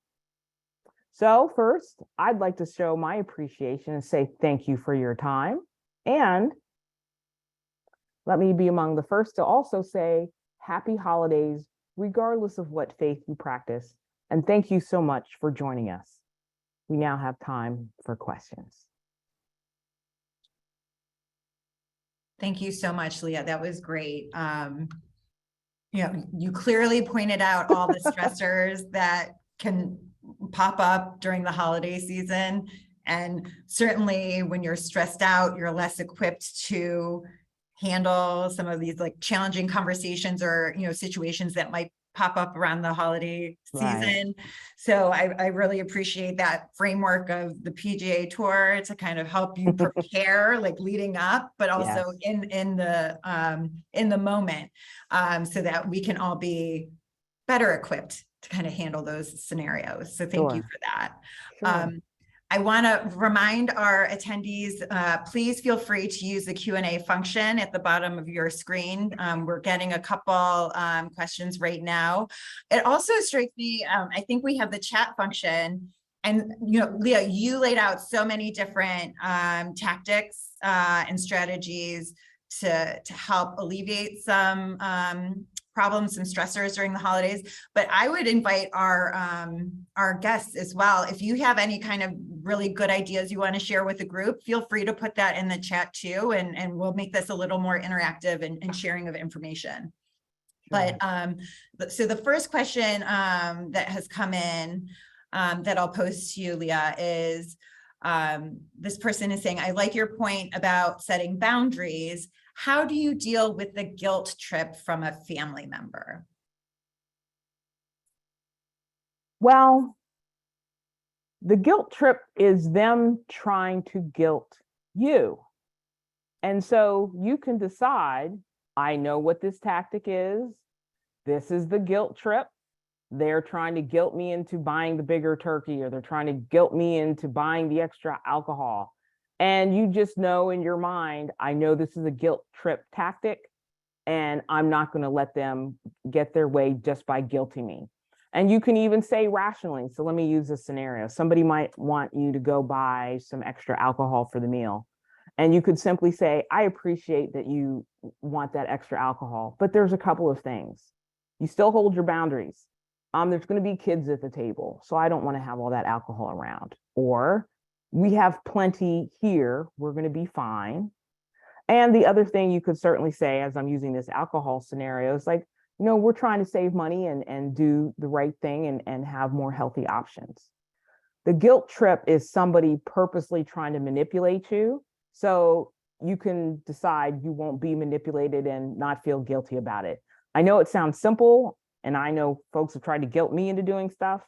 So first, I'd like to show my appreciation and say thank you for your time. And let me be among the first to also say happy holidays, regardless of what faith you practice. And thank you so much for joining us. We now have time for questions. Thank you so much, Leah. That was great. You clearly pointed out all the stressors that can pop up during the holiday season. And certainly when you're stressed out, you're less equipped to handle some of these like challenging conversations or, situations that might pop up around the holiday season. Right. So I really appreciate that framework of the PGA tour to kind of help you prepare like leading up, but also yes. in the moment, so that we can all be better equipped to kind of handle those scenarios. So thank you for that. Sure. I want to remind our attendees, please feel free to use the Q&A function at the bottom of your screen. We're getting a couple questions right now. It also strikes me, I think we have the chat function. And, Leah, you laid out so many different tactics and strategies to help alleviate some problems and stressors during the holidays, but I would invite our guests as well. If you have any kind of really good ideas you want to share with the group, feel free to put that in the chat too, and we'll make this a little more interactive and sharing of information. Sure. But so the first question that has come in that I'll pose to you, Leah, is this person is saying, I like your point about setting boundaries. How do you deal with the guilt trip from a family member? Well, the guilt trip is them trying to guilt you. And so you can decide, I know what this tactic is. This is the guilt trip. They're trying to guilt me into buying the bigger turkey, or they're trying to guilt me into buying the extra alcohol. And you just know in your mind, I know this is a guilt trip tactic, and I'm not going to let them get their way just by guilting me. And you can even say rationally. So let me use a scenario. Somebody might want you to go buy some extra alcohol for the meal. And you could simply say, I appreciate that you want that extra alcohol, but there's a couple of things. You still hold your boundaries. There's going to be kids at the table, so I don't want to have all that alcohol around. Or we have plenty here, we're going to be fine. And the other thing you could certainly say, as I'm using this alcohol scenario, is like, we're trying to save money and do the right thing and have more healthy options. The guilt trip is somebody purposely trying to manipulate you. So you can decide you won't be manipulated and not feel guilty about it. I know it sounds simple, and I know folks have tried to guilt me into doing stuff,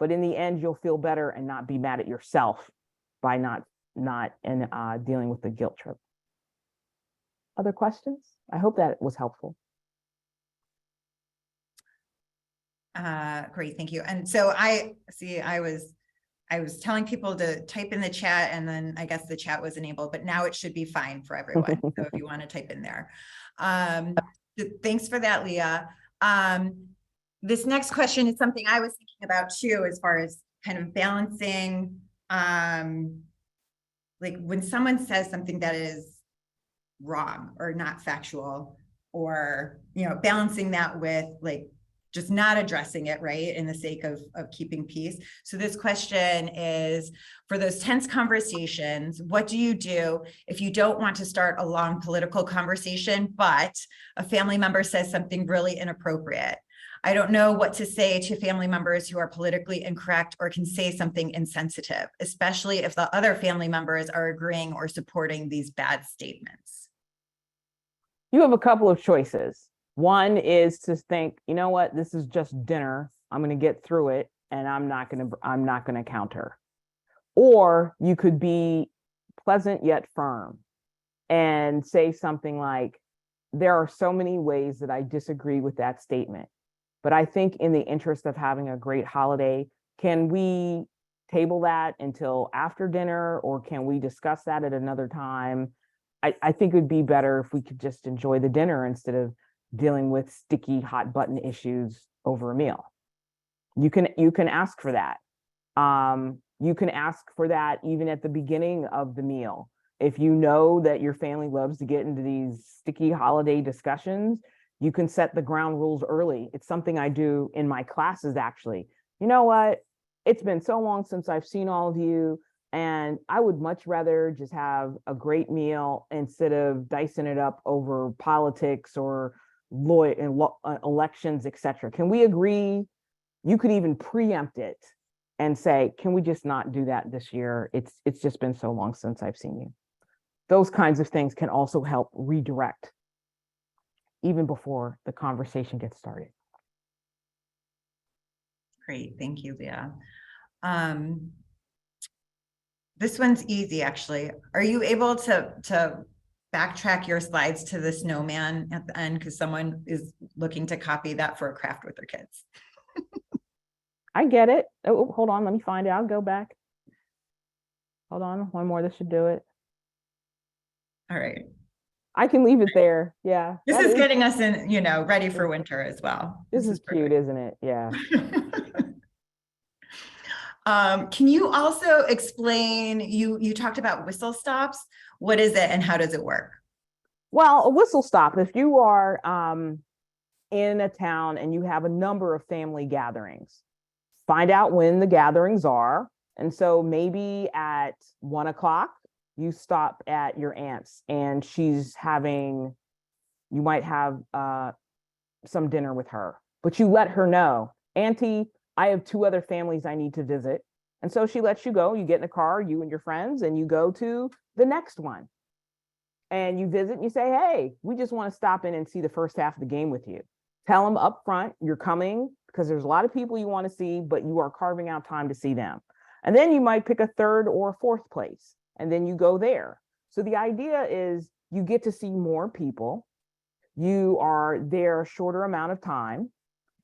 but in the end, you'll feel better and not be mad at yourself by not dealing with the guilt trip. Other questions? I hope that was helpful. Great, thank you. And so I was telling people to type in the chat, and then I guess the chat was enabled, but now it should be fine for everyone. So if you want to type in there. Thanks for that, Leah. This next question is something I was thinking about too, as far as kind of balancing, like when someone says something that is wrong or not factual, or, balancing that with like just not addressing it, right, in the sake of keeping peace. So this question is, for those tense conversations, what do you do if you don't want to start a long political conversation, but a family member says something really inappropriate? I don't know what to say to family members who are politically incorrect or can say something insensitive, especially if the other family members are agreeing or supporting these bad statements. You have a couple of choices. One is to think, you know what, this is just dinner. I'm going to get through it and I'm not going to counter. Or you could be pleasant yet firm and say something like, there are so many ways that I disagree with that statement, but I think in the interest of having a great holiday, can we table that until after dinner, or can we discuss that at another time? I think it would be better if we could just enjoy the dinner instead of dealing with sticky hot button issues over a meal. You can ask for that. You can ask for that even at the beginning of the meal. If you know that your family loves to get into these sticky holiday discussions, you can set the ground rules early. It's something I do in my classes, actually. You know what? It's been so long since I've seen all of you, and I would much rather just have a great meal instead of dicing it up over politics or elections, etc. Can we agree? You could even preempt it and say, can we just not do that this year? It's just been so long since I've seen you. Those kinds of things can also help redirect even before the conversation gets started. Great, thank you, Leah. This one's easy, actually. Are you able to backtrack your slides to the snowman at the end? Because someone is looking to copy that for a craft with their kids. I get it. Oh, hold on, let me find it. I'll go back. Hold on, one more. This should do it. All right. I can leave it there. Yeah. This is getting us in, ready for winter as well. This is cute, isn't it? Yeah. Can you also explain, you talked about whistle stops. What is it and how does it work? Well, a whistle stop, if you are in a town and you have a number of family gatherings, find out when the gatherings are. And so maybe at 1 o'clock, you stop at your aunt's and you might have some dinner with her, but you let her know, Auntie, I have 2 other families I need to visit. And so she lets you go, you get in a car, you and your friends, and you go to the next one. And you visit and you say, hey, we just want to stop in and see the first half of the game with you. Tell them up front you're coming because there's a lot of people you want to see, but you are carving out time to see them. And then you might pick a 3rd or 4th place, and then you go there. So the idea is you get to see more people. You are there a shorter amount of time.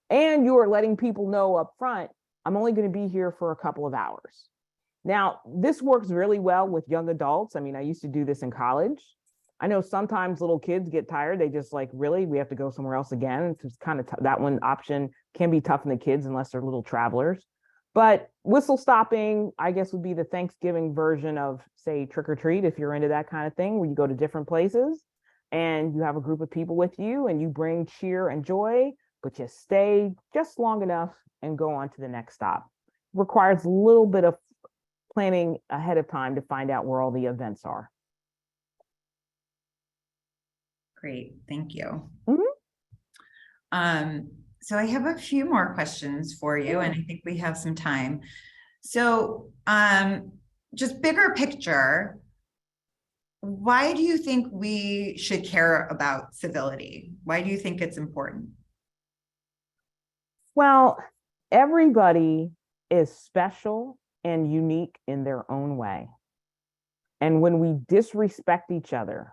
And you are letting people know up front, I'm only going to be here for a couple of hours. Now, this works really well with young adults. I mean, I used to do this in college. I know sometimes little kids get tired. They just like, really, we have to go somewhere else again. It's kind of that one option can be tough on the kids unless they're little travelers. But whistle stopping, I guess, would be the Thanksgiving version of, say, trick or treat, if you're into that kind of thing, where you go to different places and you have a group of people with you and you bring cheer and joy, but you stay just long enough and go on to the next stop. Requires a little bit of planning ahead of time to find out where all the events are. Great, thank you. Mm-hmm. So I have a few more questions for you, and I think we have some time. So just bigger picture, why do you think we should care about civility? Why do you think it's important? Well, everybody is special and unique in their own way. And when we disrespect each other,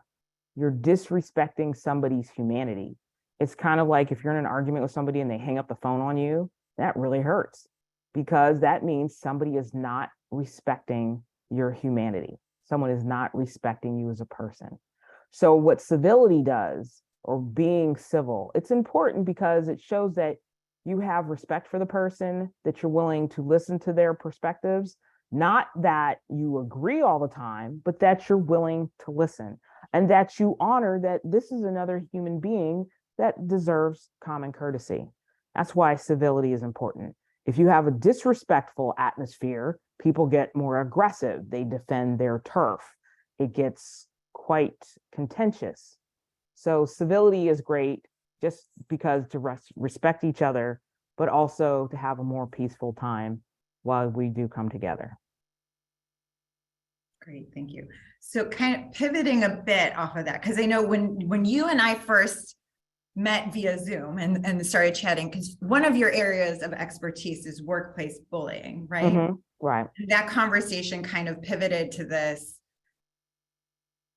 you're disrespecting somebody's humanity. It's kind of like if you're in an argument with somebody and they hang up the phone on you, that really hurts because that means somebody is not respecting your humanity. Someone is not respecting you as a person. So what civility does, or being civil, it's important because it shows that you have respect for the person, that you're willing to listen to their perspectives, not that you agree all the time, but that you're willing to listen and that you honor that this is another human being that deserves common courtesy. That's why civility is important. If you have a disrespectful atmosphere, people get more aggressive. They defend their turf. It gets quite contentious. So civility is great just because to respect each other, but also to have a more peaceful time while we do come together. Great, thank you. So kind of pivoting a bit off of that, because I know when you and I first met via Zoom and started chatting, because one of your areas of expertise is workplace bullying, right? Mm-hmm. Right. And that conversation kind of pivoted to this,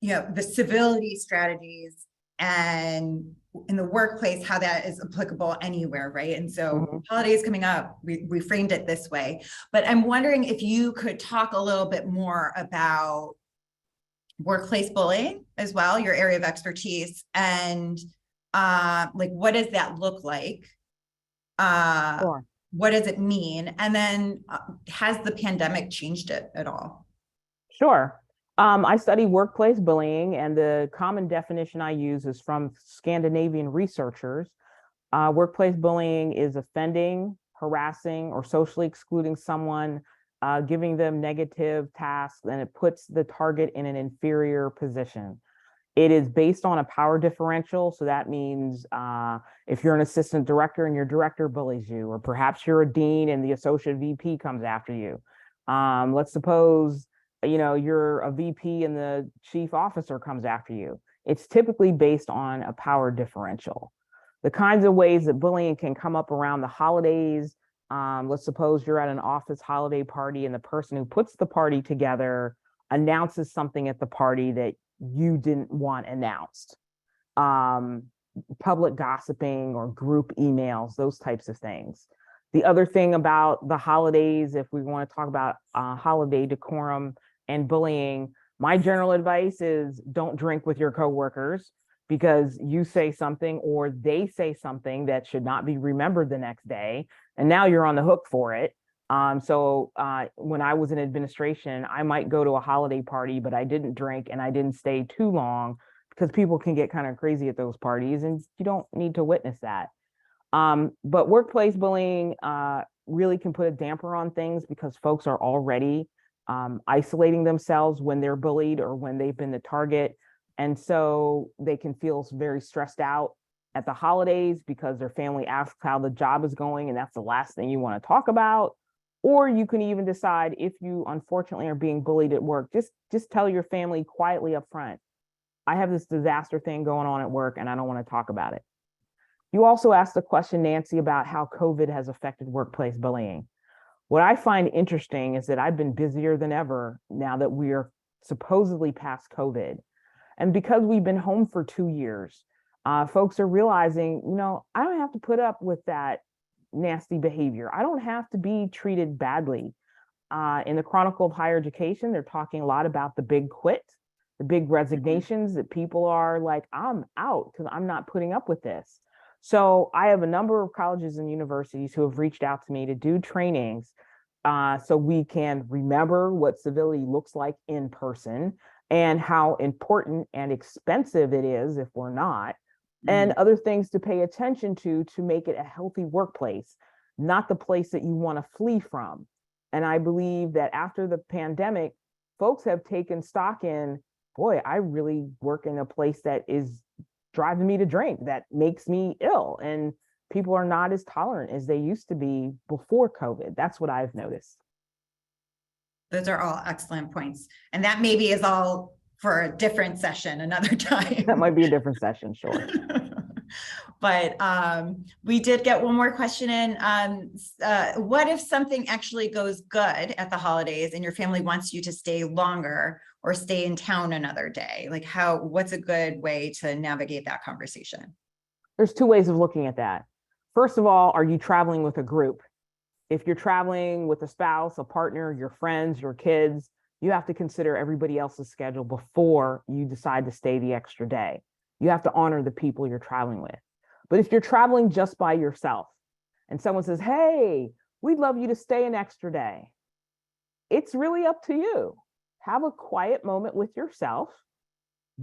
the civility strategies and in the workplace, how that is applicable anywhere, right? And so holidays coming up, we framed it this way, but I'm wondering if you could talk a little bit more about workplace bullying as well, your area of expertise, and like, what does that look like? Sure. What does it mean? And then has the pandemic changed it at all? Sure. I study workplace bullying, and the common definition I use is from Scandinavian researchers. Workplace bullying is offending, harassing, or socially excluding someone, giving them negative tasks, and it puts the target in an inferior position. It is based on a power differential. So that means if you're an assistant director and your director bullies you, or perhaps you're a dean and the associate VP comes after you. Let's suppose you're a VP and the chief officer comes after you. It's typically based on a power differential. The kinds of ways that bullying can come up around the holidays. Let's suppose you're at an office holiday party and the person who puts the party together announces something at the party that you didn't want announced. Public gossiping or group emails, those types of things. The other thing about the holidays, if we want to talk about holiday decorum and bullying, my general advice is don't drink with your coworkers, because you say something or they say something that should not be remembered the next day, and now you're on the hook for it. So when I was in administration, I might go to a holiday party, but I didn't drink and I didn't stay too long, because people can get kind of crazy at those parties and you don't need to witness that. But workplace bullying really can put a damper on things, because folks are already isolating themselves when they're bullied or when they've been the target. And so they can feel very stressed out at the holidays because their family asks how the job is going, and that's the last thing you want to talk about. Or you can even decide, if you unfortunately are being bullied at work, just tell your family quietly up front, I have this disaster thing going on at work and I don't want to talk about it. You also asked the question, Nancy, about how COVID has affected workplace bullying. What I find interesting is that I've been busier than ever now that we are supposedly past COVID. And because we've been home for 2 years, folks are realizing, I don't have to put up with that nasty behavior. I don't have to be treated badly. In the Chronicle of Higher Education, they're talking a lot about the big quit, the big resignations, that people are like, I'm out because I'm not putting up with this. So I have a number of colleges and universities who have reached out to me to do trainings so we can remember what civility looks like in person, and how important and expensive it is if we're not, and other things to pay attention to make it a healthy workplace, not the place that you want to flee from. And I believe that after the pandemic, folks have taken stock in, boy, I really work in a place that is driving me to drink, that makes me ill. And people are not as tolerant as they used to be before COVID. That's what I've noticed. Those are all excellent points. And that maybe is all for a different session another time. That might be a different session, sure. But we did get one more question in. What if something actually goes good at the holidays and your family wants you to stay longer or stay in town another day? Like, what's a good way to navigate that conversation? There's two ways of looking at that. First of all, are you traveling with a group? If you're traveling with a spouse, a partner, your friends, your kids, you have to consider everybody else's schedule before you decide to stay the extra day. You have to honor the people you're traveling with. But if you're traveling just by yourself and someone says, hey, we'd love you to stay an extra day, it's really up to you. Have a quiet moment with yourself.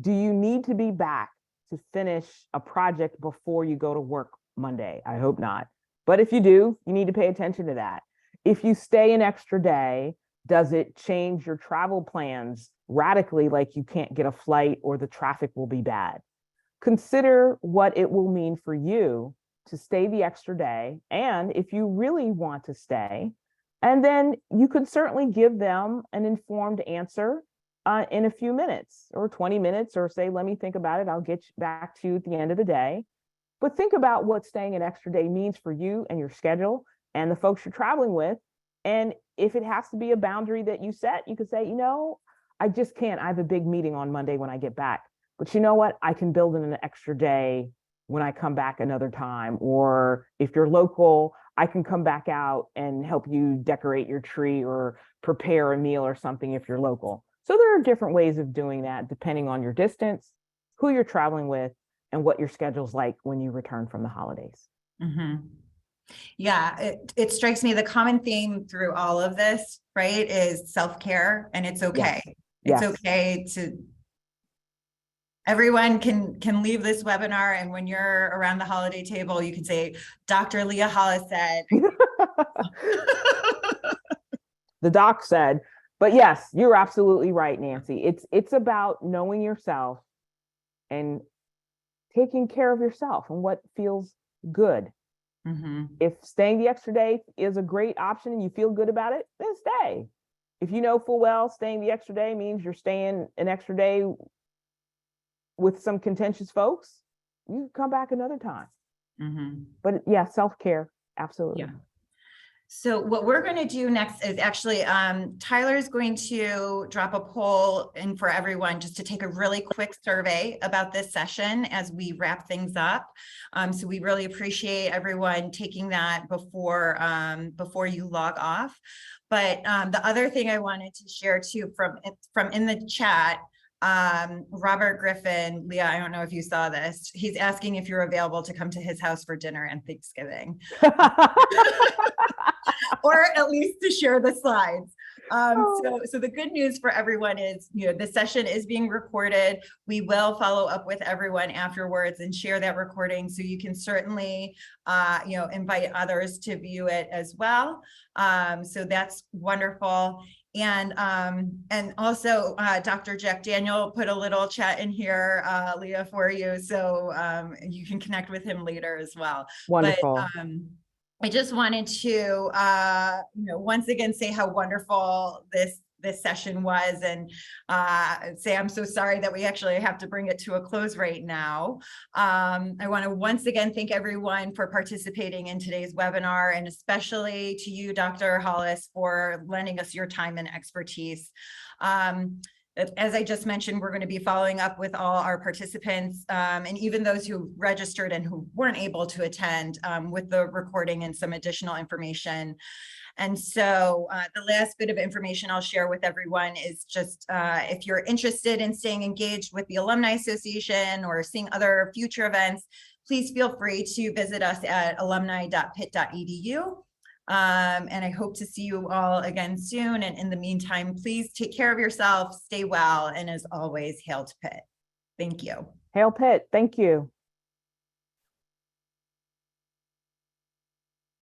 Do you need to be back to finish a project before you go to work Monday? I hope not. But if you do, you need to pay attention to that. If you stay an extra day, does it change your travel plans radically, like you can't get a flight or the traffic will be bad? Consider what it will mean for you to stay the extra day, and if you really want to stay, and then you could certainly give them an informed answer in a few minutes or 20 minutes, or say, let me think about it. I'll get back to you at the end of the day. But think about what staying an extra day means for you and your schedule and the folks you're traveling with. And if it has to be a boundary that you set, you could say, I just can't. I have a big meeting on Monday when I get back. But you know what? I can build in an extra day when I come back another time. Or if you're local, I can come back out and help you decorate your tree or prepare a meal or something if you're local. So there are different ways of doing that depending on your distance, who you're traveling with, and what your schedule's like when you return from the holidays. Mm-hmm. Yeah, it strikes me the common theme through all of this, right, is self-care, and it's okay. Yes. It's okay to, everyone can leave this webinar, and when you're around the holiday table, you can say, Dr. Leah Hollis said. The doc said, but yes, you're absolutely right, Nancy. It's about knowing yourself and taking care of yourself and what feels good. Mm-hmm. If staying the extra day is a great option and you feel good about it, then stay. If you know full well staying the extra day means you're staying an extra day with some contentious folks, you can come back another time. Mm-hmm. But yeah, self-care, absolutely. Yeah. So what we're going to do next is actually, Tyler's going to drop a poll in for everyone just to take a really quick survey about this session as we wrap things up. So we really appreciate everyone taking that before you log off. But the other thing I wanted to share too from in the chat, Robert Griffin, Leah, I don't know if you saw this. He's asking if you're available to come to his house for dinner and Thanksgiving. Or at least to share the slides. So the good news for everyone is, the session is being recorded. We will follow up with everyone afterwards and share that recording. So you can certainly, invite others to view it as well. So that's wonderful. And also Dr. Jack Daniel put a little chat in here, Leah, for you. So you can connect with him later as well. Wonderful. But, I just wanted to, once again, say how wonderful this session was, and say I'm so sorry that we actually have to bring it to a close right now. I want to once again thank everyone for participating in today's webinar, and especially to you, Dr. Hollis, for lending us your time and expertise. As I just mentioned, we're going to be following up with all our participants, and even those who registered and who weren't able to attend, with the recording and some additional information. And so the last bit of information I'll share with everyone is just if you're interested in staying engaged with the Alumni Association or seeing other future events, please feel free to visit us at alumni.pitt.edu. And I hope to see you all again soon. And in the meantime, please take care of yourself, stay well, and as always, hail to Pitt. Thank you. Hail Pitt. Thank you.